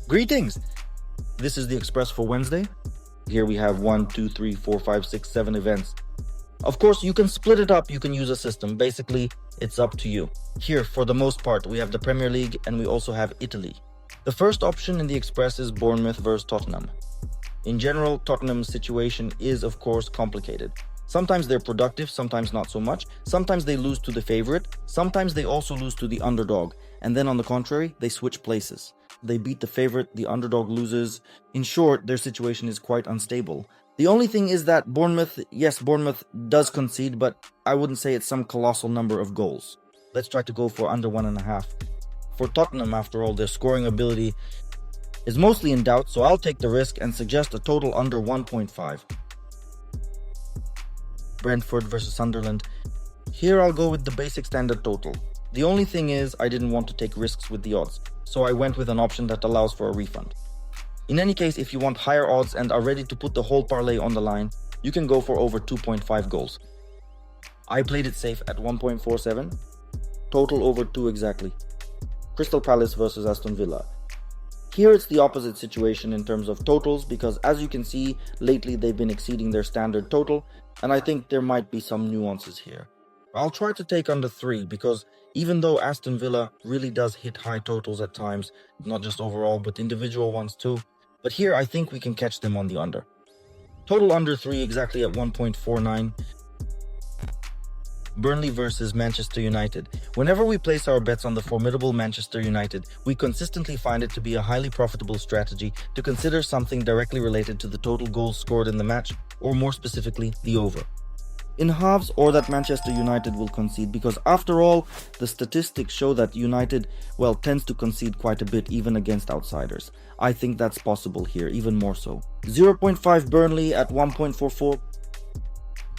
Greetings! This is the Express for Wednesday. Here we have 1, 2, 3, 4, 5, 6, 7 events. Of course, you can split it up, you can use a system. Basically, it's up to you. Here, for the most part, we have the Premier League and we also have Italy. The first option in the Express is Bournemouth versus Tottenham. In general, Tottenham's situation is, of course, complicated. Sometimes they're productive, sometimes not so much. Sometimes they lose to the favorite. Sometimes they also lose to the underdog. And then on the contrary, they switch places. They beat the favorite, the underdog loses. In short, their situation is quite unstable. The only thing is that Bournemouth does concede, but I wouldn't say it's some colossal number of goals. Let's try to go for under 1.5. For Tottenham, after all, their scoring ability is mostly in doubt, so I'll take the risk and suggest a total under 1.5. Brentford versus Sunderland. Here I'll go with the basic standard total. The only thing is I didn't want to take risks with the odds, so I went with an option that allows for a refund. In any case, if you want higher odds and are ready to put the whole parlay on the line, you can go for over 2.5 goals. I played it safe at 1.47, total over 2 exactly. Crystal Palace versus Aston Villa. Here it's the opposite situation in terms of totals, because as you can see, lately they've been exceeding their standard total, and I think there might be some nuances here. I'll try to take under 3, because even though Aston Villa really does hit high totals at times, not just overall but individual ones too, but here I think we can catch them on the under. Total under 3 exactly at 1.49. Burnley versus Manchester United. Whenever we place our bets on the formidable Manchester United, we consistently find it to be a highly profitable strategy to consider something directly related to the total goals scored in the match, or more specifically, the over. In halves, or that Manchester United will concede, because after all, the statistics show that United, tends to concede quite a bit even against outsiders. I think that's possible here, even more so. 0.5 Burnley at 1.44.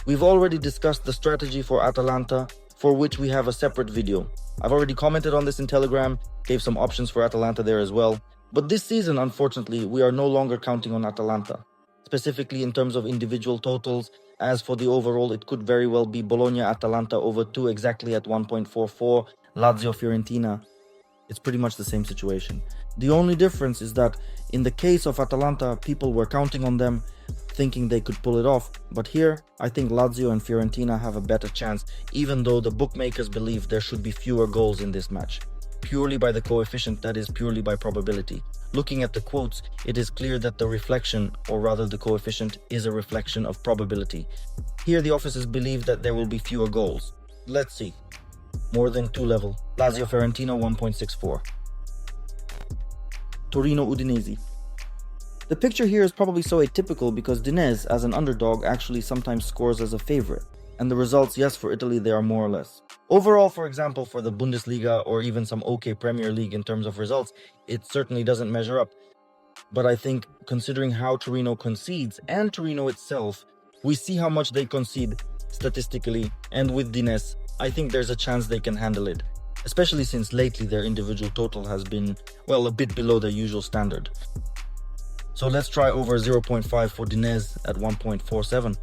We've already discussed the strategy for Atalanta, for which we have a separate video. I've already commented on this in Telegram, gave some options for Atalanta there as well. But this season, unfortunately, we are no longer counting on Atalanta, specifically in terms of individual totals. As for the overall, it could very well be Bologna-Atalanta over 2 exactly at 1.44, Lazio-Fiorentina. It's pretty much the same situation. The only difference is that in the case of Atalanta, people were counting on them, thinking they could pull it off. But here, I think Lazio and Fiorentina have a better chance, even though the bookmakers believe there should be fewer goals in this match. Purely by the coefficient, that is purely by probability. Looking at the quotes, it is clear that the reflection, or rather the coefficient, is a reflection of probability. Here the officers believe that there will be fewer goals. Let's see. More than 2 level. Lazio-Fiorentina 1.64. Torino-Udinese. The picture here is probably so atypical because Udinese, as an underdog, actually sometimes scores as a favorite. And the results, yes, for Italy, they are more or less. Overall, for example, for the Bundesliga or even some okay Premier League in terms of results, it certainly doesn't measure up. But I think, considering how Torino concedes and Torino itself, we see how much they concede statistically, and with Udinese, I think there's a chance they can handle it. Especially since lately their individual total has been, a bit below their usual standard. So let's try over 0.5 for Udinese at 1.47.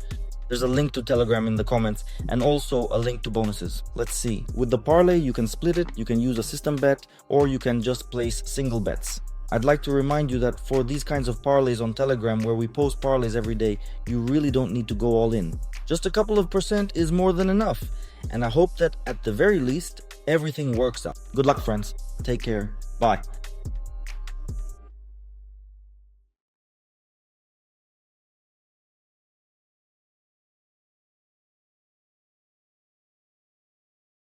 There's a link to Telegram in the comments and also a link to bonuses. Let's see. With the parlay, you can split it, you can use a system bet, or you can just place single bets. I'd like to remind you that for these kinds of parlays on Telegram, where we post parlays every day, you really don't need to go all in. Just a couple of percent is more than enough. And I hope that at the very least, everything works out. Good luck, friends. Take care. Bye.